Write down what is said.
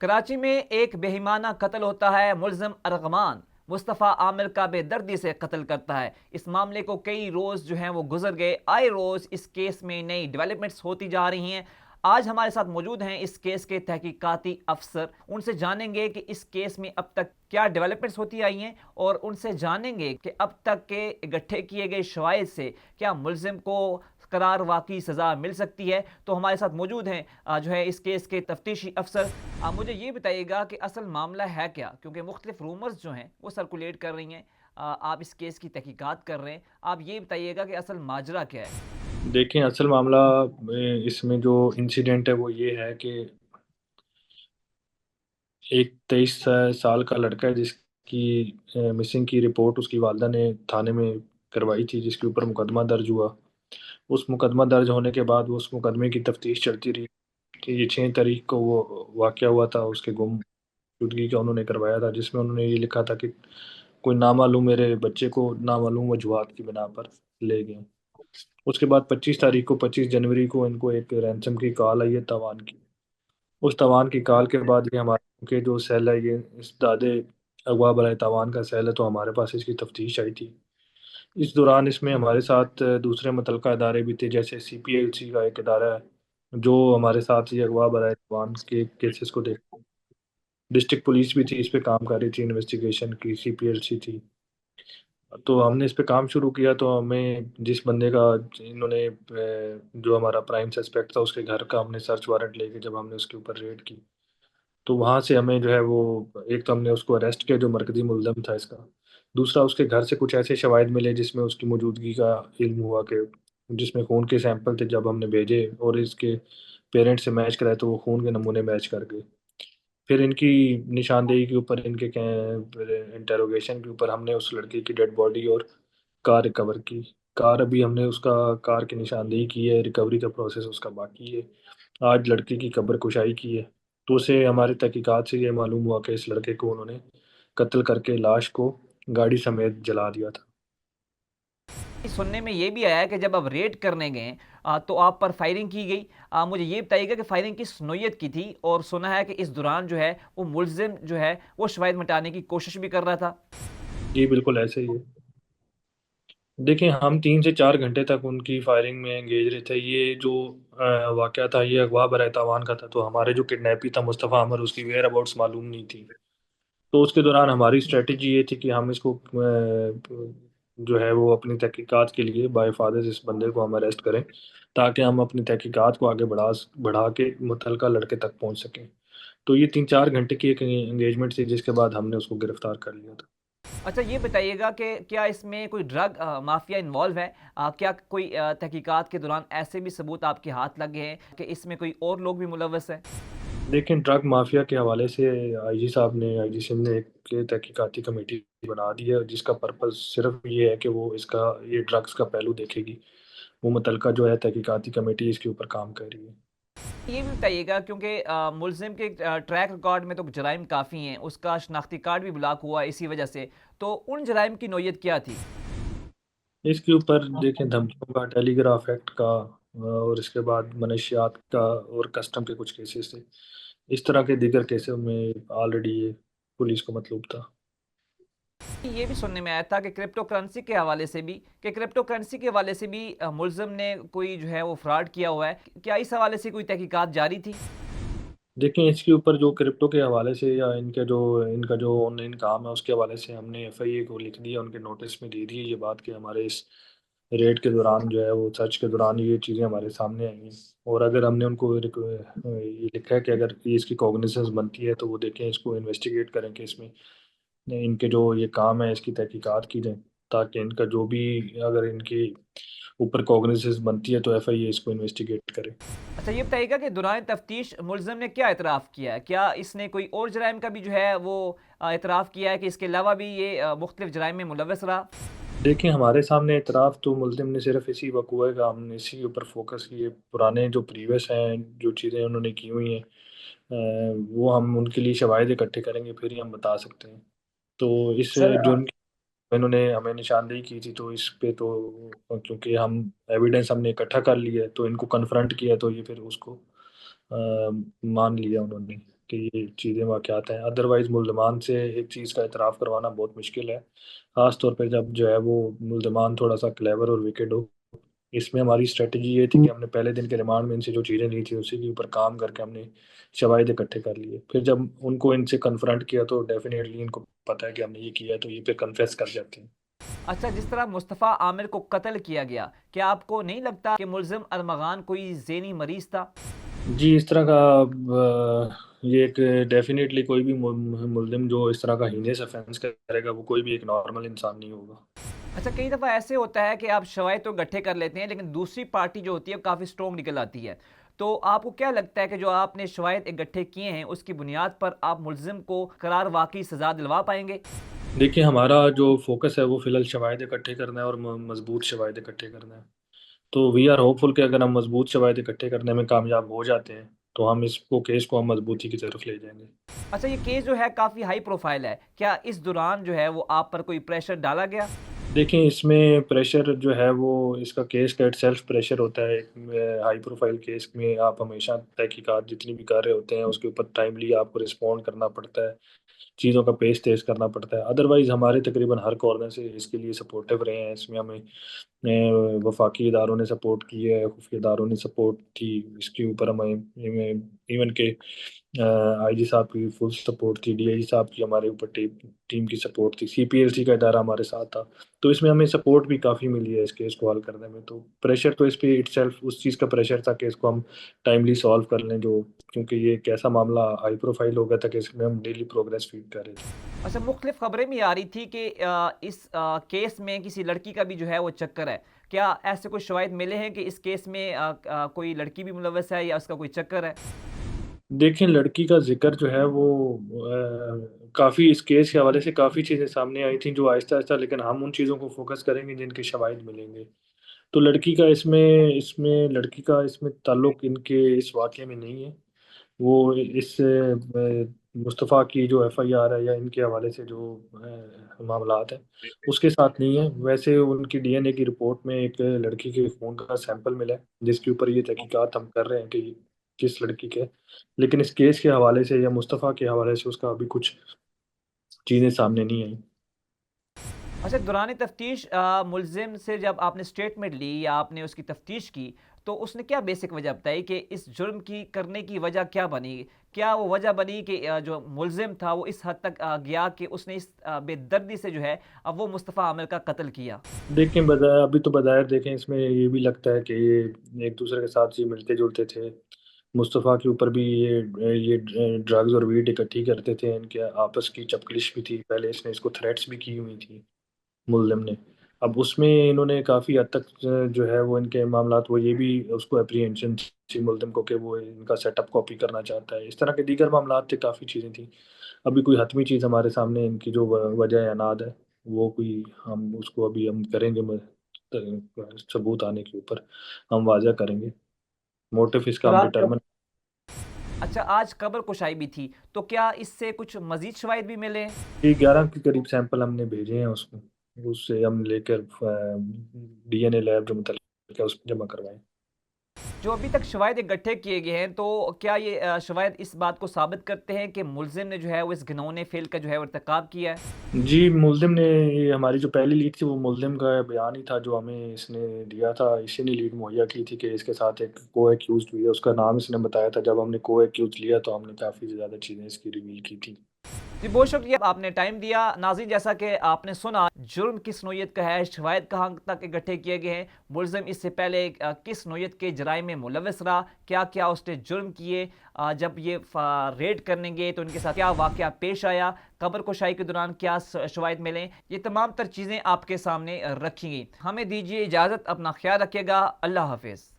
कराची में एक बेईमाना कत्ल होता है। मुलजिम अरगमान मुस्तफ़ा आमिर का बेदर्दी से कत्ल करता है। इस मामले को कई रोज़ जो हैं वो गुजर गए। आए रोज़ इस केस में नई डेवलपमेंट्स होती जा रही हैं। आज हमारे साथ मौजूद हैं इस केस के तहकीकाती अफसर। उनसे जानेंगे कि इस केस में अब तक क्या डेवलपमेंट्स होती आई हैं, और उनसे जानेंगे कि अब तक के इकट्ठे किए गए शवाहिद से क्या मुलजिम को करार वाकई सज़ा मिल सकती है। तो हमारे साथ मौजूद हैं जो है इस केस के तफ्तीशी अफसर। आप मुझे ये बताइएगा कि असल मामला है क्या, क्योंकि मुख्तलिफ रूमर्स जो हैं वो सर्कुलेट कर रही हैं। आप इस केस की तहकीकात कर रहे हैं, आप ये बताइएगा कि असल माजरा क्या है। देखें, असल मामला इसमें जो इंसिडेंट है वो ये है कि एक 23 साल का लड़का है जिसकी मिसिंग की रिपोर्ट उसकी वालदा ने थाने में करवाई थी, जिसके ऊपर मुकदमा दर्ज हुआ। उस मुकदमा दर्ज होने के बाद वो उस मुकदमे की तफ्तीश चलती रही कि ये 6 तारीख को वो वाक़या हुआ था, उसके गुमशुदगी का उन्होंने करवाया था, जिसमें उन्होंने ये लिखा था कि कोई नामालूम मेरे बच्चे को नामालूम वजूहात की बिना पर ले गए। उसके बाद 25 तारीख को 25 जनवरी को इनको एक रैंसम की कॉल आई है तवान की। उस तवान की कॉल के बाद ये हमारे के जो सेल है, ये इस दादे अगवा बरए तवान का सेल है, तो हमारे पास इसकी तफ्तीश आई थी। इस दौरान इसमें हमारे साथ दूसरे मुतलका इदारे भी थे, जैसे CPLC का एक इदारा है जो हमारे साथ ये अगवा बरए तवान के केसेस को देख। डिस्ट्रिक्ट पुलिस भी थी, इस पे काम कर रही थी, इन्वेस्टिगेशन की CPLC थी। तो हमने इस पे काम शुरू किया, तो हमें जिस बंदे का इन्होंने जो हमारा प्राइम सस्पेक्ट था उसके घर का हमने सर्च वारंट लेके जब हमने उसके ऊपर रेड की, तो वहाँ से हमें जो है वो एक तो हमने उसको अरेस्ट किया जो मरकजी मुल्ज़म था इसका। दूसरा, उसके घर से कुछ ऐसे शवाहिद मिले जिसमें उसकी मौजूदगी का इल्म हुआ कि जिसमें खून के सैंपल थे, जब हमने भेजे और इसके पेरेंट्स से मैच कराए तो वो खून के नमूने मैच कर गए। फिर इनकी निशानदेही के ऊपर, इनके इंटेरोगेशन के ऊपर हमने उस लड़के की डेड बॉडी और कार रिकवर की। कार अभी हमने उसका कार की निशानदेही की है, रिकवरी का प्रोसेस उसका बाकी है। आज लड़के की कब्र कुशाई की है, तो उसे हमारी तहकीकात से ये मालूम हुआ कि इस लड़के को उन्होंने कत्ल करके लाश को गाड़ी समेत जला दिया था। सुनने में ये भी आया है कि जब आप रेड करने गए तो आप पर फायरिंग की गई। मुझे ये बताइएगा कि फायरिंग किस नौयत की थी, और सुना है कि इस दौरान जो है वो मुलजिम जो है वो शवाहिद मिटाने की कोशिश भी कर रहा था। जी बिल्कुल ऐसे ही है। देखिए, हम 3 से 4 घंटे तक उनकी फायरिंग में एंगेज रहे थे। ये जो वाकया था ये अगवा बरए तावान का था, तो हमारे जो किडनैपी था मुस्तफ़ा अमर, उसकी वेयर अबाउट्स मालूम नहीं थी। तो उसके दौरान हमारी स्ट्रेटजी ये थी कि हम इसको जो है वो अपनी तहकीकात के लिए बाय फादर्स इस बंदे को हम अरेस्ट करें, ताकि हम अपनी तहकीकात को आगे बढ़ा के मुतलका लड़के तक पहुंच सकें। तो ये 3-4 घंटे की एक एंगेजमेंट थी, जिसके बाद हमने उसको गिरफ्तार कर लिया था। अच्छा, ये बताइएगा कि क्या इसमें कोई ड्रग माफिया इन्वॉल्व है। क्या कोई तहकीकात के दौरान ऐसे भी सबूत आपके हाथ लगे हैं कि इसमें कोई और लोग भी मुलव्वस हैं। लेकिन ड्रग माफिया के हवाले से IG साहब ने, IG सिंह ने एक तहकीकाती कमेटी बना दी है, जिसका पर्पज़ सिर्फ ये है कि वो इसका ये ड्रग्स का पहलू देखेगी। वो मुतलका जो है तहकीकाती कमेटी इसके ऊपर काम कर रही है। ये भी बताइएगा, क्योंकि मुलजिम के ट्रैक रिकॉर्ड में तो जराइम काफ़ी हैं, उसका शनाख्ती कार्ड भी ब्लॉक हुआ इसी वजह से। तो उन जराइम की नौयत क्या थी। इसके ऊपर देखें, धमकियों का, टेलीग्राफ एक्ट का, और इसके बाद मनशियात का और कस्टम के कुछ केसेस थे। इस तरह के दीगर केसेस में ऑलरेडी ये पुलिस को मतलूब था। ये भी सुनने में आया था कि क्रिप्टो करेंसी के हवाले से भी मुलजिम ने कोई जो है वो फ्रॉड किया हुआ है। क्या इस हवाले से कोई तहकीकात जारी थी। देखें, इसके ऊपर जो क्रिप्टो के हवाले से या इनका जो ऑनलाइन काम है उसके हवाले से हमने FIA को लिख दिया, उनके नोटिस में दे दी है ये बात कि हमारे इस रेड के दौरान जो है वो सर्च के दौरान ये चीज़ें हमारे सामने आई हैं। और अगर हमने उनको ये लिखा है कि अगर ये इसकी कॉग्निजेंस बनती है तो वो देखें, इसको इन्वेस्टिगेट करें कि इसमें इनके जो ये काम है इसकी तहकीकात की जाए, ताकि इनका जो भी, अगर इनके ऊपर कॉग्निजेंस बनती है तो FIA इसको इन्वेस्टिगेट करे। अच्छा, ये बताइएगा कि दौरान तफ्तीश मुलजिम ने क्या इतराफ़ किया है। क्या इसने कोई और जराइम का भी जो है वो इतराफ़ किया है कि इसके अलावा भी ये मुख्तलिफ जराइम में मुलव्वस रहा। देखिए, हमारे सामने इतराफ़ तो मुल्ज़िम ने सिर्फ इसी वक़ूए का, हमने इसी के ऊपर फोकस किए। पुराने जो प्रीवियस हैं, जो चीज़ें उन्होंने की हुई हैं, वो हम उनके लिए शवाहिद इकट्ठे करेंगे, फिर ही हम बता सकते हैं। तो इस सर जुर्म की इन्होंने हमें निशानदेही की थी, तो इस पे तो क्योंकि हम एविडेंस हमने इकट्ठा कर लिया है तो इनको कन्फ्रंट किया, तो ये फिर उसको मान लिया उन्होंने। कि ये चीज़ें वाक़यात हैं। अदरवाइज़ मुल्ज़मान से एक चीज़ का इतराफ़ करवाना बहुत मुश्किल है, ख़ास तौर पे जब जो है वो मुल्ज़मान थोड़ा-सा क्लेवर और विकेड हो। इसमें हमारी स्ट्रैटेजी ये थी कि हमने पहले दिन के रिमांड में इनसे जो चीज़ें ली थी, उसी के ऊपर काम करके हमने शवाहिद इकट्ठे कर लिए। फिर जब उनको इनसे कन्फ्रंट किया तो डेफ़िनेटली इनको पता है कि हमने ये किया है, तो ये फिर कन्फेस कर जाते हैं। अच्छा, जिस तरह मुस्तफ़ा आमिर को कत्ल किया गया, क्या आपको नहीं लगता कि मुल्ज़िम अरमगान कोई ज़हनी मरीज़ था? जी, इस तरह का ये एक डेफ़िनेटली कोई भी मुल्ज़िम जो इस तरह का हीनियस ऑफ़ेंस करेगा, वो कोई भी एक नॉर्मल इंसान नहीं होगा। अच्छा, कई दफ़ा ऐसे होता है कि आप शवाहिद तो इकट्ठे कर लेते हैं, लेकिन दूसरी पार्टी जो होती है, वो काफ़ी स्ट्रॉन्ग निकल आती है। तो आपको क्या लगता है कि जो आपने शवाहिद इकट्ठे किए हैं, उसकी बुनियाद पर आप मुल्ज़िम को करार वाक़ई सज़ा दिलवा पाएँगे? देखिए, हमारा जो फ़ोकस है वो फ़िलहाल शवाहिद इकट्ठे करना है और मज़बूत शवाहिद इकट्ठे करना है। तो वी आर होपफुल कि अगर हम मज़बूत शवाहिद इकट्ठे करने में कामयाब हो जाते हैं, तो हम इसको केस को हम मज़बूती की तरफ ले जाएँगे। अच्छा, ये केस जो है काफ़ी हाई प्रोफ़ाइल है। क्या इस दौरान जो है वो आप पर कोई प्रेशर डाला गया? देखिए, इसमें प्रेशर जो है वो इसका केस का इटसेल्फ प्रेशर होता है। एक हाई प्रोफ़ाइल केस में आप हमेशा तहकीकात जितनी भी कर रहे होते हैं, उसके ऊपर टाइमली आपको रिस्पॉन्ड करना पड़ता है। चीज़ों का पेस तेज़ करना पड़ता है। अदरवाइज़ हमारे तकरीबन हर कॉर्नर से इसके लिए सपोर्टिव रहे हैं। इसमें हमें वफ़ाकी इदारों ने सपोर्ट की है, खुफ़िया इदारों ने सपोर्ट की। इसके ऊपर हमें इवें इवन के आईजी साहब की फुल सपोर्ट थी, डीआईजी साहब की हमारे ऊपर टीम की सपोर्ट थी, सीपीएलसी का इदारा हमारे साथ था। तो इसमें हमें सपोर्ट भी काफ़ी मिली है इस केस को हल करने में। तो प्रेशर तो इस पे इटसेल्फ उस चीज़ का प्रेशर था कि इसको हम टाइमली सॉल्व कर लें, जो क्योंकि ये एक ऐसा मामला हाई प्रोफ़ाइल हो गया था कि इसमें हम डेली प्रोग्रेस फ़ीड कर रहे थे। अच्छा, मुख़्तलिफ़ ख़बरें भी आ रही थी कि इस केस में किसी लड़की का भी जो है वो चक्कर है। क्या ऐसे कोई शवाहिद मिले हैं कि इस केस में कोई लड़की भी मुलव्वस है या उसका कोई चक्कर है? देखिए, लड़की का ज़िक्र जो है वो काफ़ी इस केस के हवाले से काफ़ी चीज़ें सामने आई थी जो आहिस्ता-आहिस्ता, लेकिन हम उन चीज़ों को फ़ोकस करेंगे जिनके शवाहिद मिलेंगे। तो लड़की का इसमें इसमें लड़की का इसमें ताल्लुक इनके इस वाक़ये में नहीं है। वो इस मुस्तफ़ा की जो एफआईआर है या इनके हवाले से जो मामलात हैं, उसके साथ नहीं है। वैसे उनकी डीएनए की रिपोर्ट में एक लड़की के खून का सैंपल मिला है, जिसके ऊपर ये तहकीकात हम कर रहे हैं कि किस लड़की के है। लेकिन इस केस के हवाले से या मुस्तफ़ा के हवाले से उसका अभी कुछ चीज़ें सामने नहीं आई। अच्छा, दौरान तफ्तीश मुलजिम से जब आपने स्टेटमेंट ली या आपने उसकी तफ्तीश की, तो उसने क्या बेसिक वजह बताई कि इस जुर्म की करने की वजह क्या बनी? क्या वो वजह बनी कि जो मुलजिम था वो इस हद तक गया कि उसने इस बेदर्दी से जो है वो मुस्तफ़ा आमिर का कत्ल किया? देखें, बज़ाहिर अभी तो बज़ाहिर देखें इसमें ये भी लगता है कि ये एक-दूसरे के साथ ये मिलते-जुलते थे। मुस्तफ़ा के ऊपर भी ये ड्रग्स और वीड इकट्ठी करते थे, इनके आपस की चपकलिश भी थी। पहले इसने इसको थ्रेट्स भी की हुई थी, मुल्ज़िम ने। अब उसमें इन्होंने काफ़ी हद तक जो है वो इनके मामलात वो ये भी उसको एप्रीहेंशन थी मुल्ज़िम को कि वो इनका सेटअप कॉपी करना चाहता है। इस तरह के दीगर मामलात थे, काफ़ी चीज़ें थी। अभी कोई हतमी चीज़ हमारे सामने इनकी जो वजह अनाद है, वो कोई हम उसको अभी हम करेंगे सबूत आने के ऊपर हम वाज़ह करेंगे। मोटिव इसका हम डिटरमिन। अच्छा, आज कब्र कुशाई भी थी, तो क्या इससे कुछ मज़ीद शवाहिद भी मिले हैं? ये 11 के करीब सैंपल हमने भेजे हैं उसको, उससे हम लेकर डीएनए लैब जो मुतल्लिक़ है उसमें जमा करवाएँ। जो अभी तक शवाहिद इकट्ठे किए गए हैं, तो क्या ये शवाहिद इस बात को साबित करते हैं कि मुलज़िम ने जो है वो इस घिनौने फ़ेल का जो है वो इर्तिकाब किया है? जी, मुल्ज़िम ने ये हमारी जो पहली लीड थी वो मुल्ज़िम का बयान ही था जो हमें इसने दिया था। इसी ने लीड मुहैया की थी कि इसके साथ एक को-एक्यूज़्ड भी है, उसका नाम इसने बताया था। जब हमने को-एक्यूज़्ड लिया तो हमने काफ़ी ज़्यादा चीज़ें इसकी रिवील की थी। जी, बहुत शुक्रिया आपने टाइम दिया। नाज़रीन, जैसा कि आपने सुना जुर्म किस नौइयत का है, शवाहिद कहाँ तक इकट्ठे किए गए हैं, मुलज़िम इससे पहले किस नौइयत के जराइम में मुलव्वस रहा, क्या-क्या उसने जुर्म किए, जब ये रेड करने गए तो उनके साथ क्या वाक़या पेश आया, कब्र कुशाई के दौरान क्या शवाहिद मिले, ये तमाम तर चीज़ें आपके सामने रखी गई। हमें दीजिए इजाज़त, अपना ख्याल रखिएगा। अल्लाह हाफ़िज़।